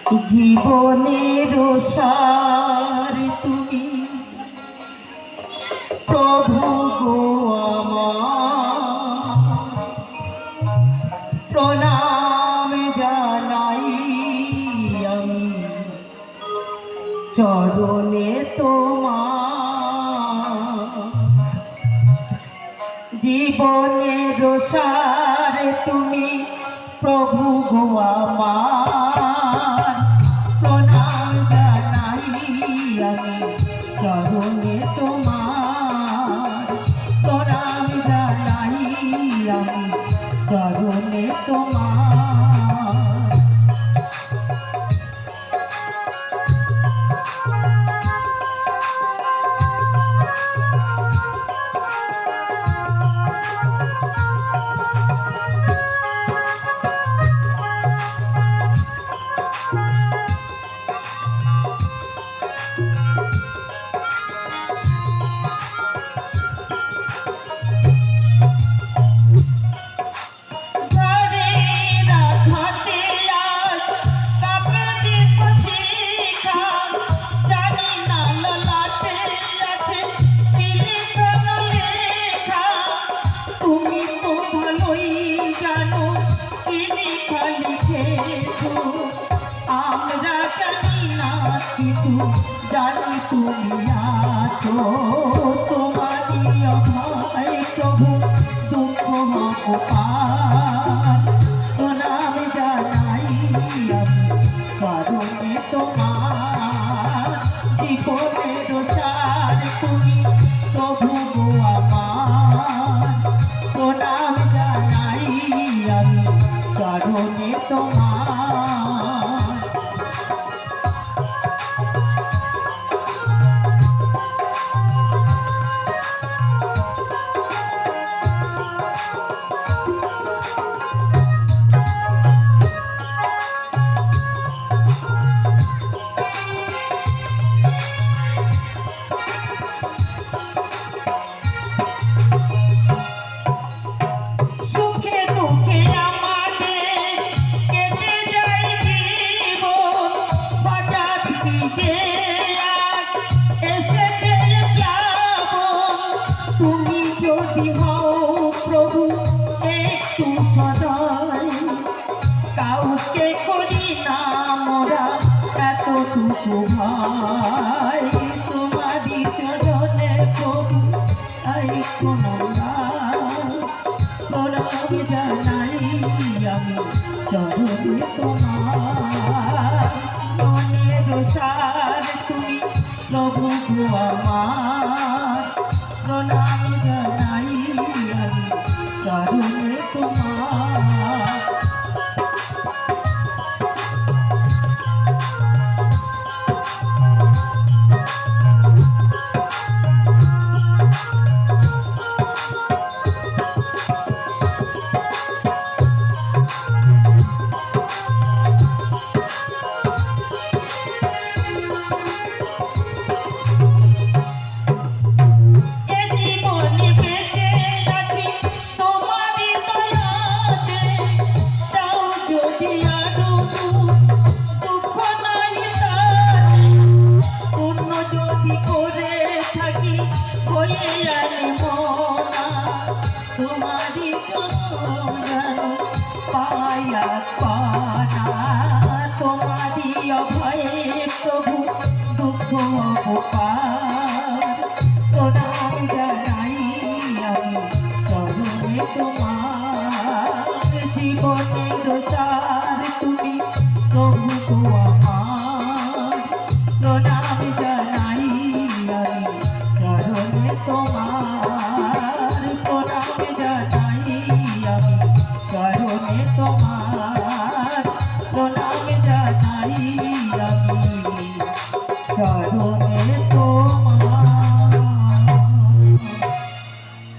জীবনের সার তুমি প্রভু গো আমার, প্রণাম জানাই আমি চরণে তোমার। জীবনের সার তুমি প্রভু গো আমার, প্রণাম জানাই আমি চরণে তোমার, প্রণাম জানাই আমি চরণে তোমার। জানি তুমি আছো, তোমারই অভয় প্রভু দুঃখ অপার, প্রণাম জানাই আমি চরণে তোমার। জীবনের সার তুমি প্রভু গো আমার, প্রণাম জানাই আমি চরণে তোমার। তুমি যদি হও প্রভু একটু সদয়, কাউকে করি না মোরা এতটুকু ভাই, তোমারই চরণে প্রভু একটু মোরা প্রণাম জানাই আমি চরণে তোমার। মনের সার তুমি প্রভু গো আমার, প্রণাম জানাই আমি চরণে তোমার। তোমারই অভয়ে প্রভু দুঃখ অপার, প্রণাম জানাই আমি চরণে তোমার। জীবনের সার তুমি প্রভু গো আমার, প্রণাম জানাই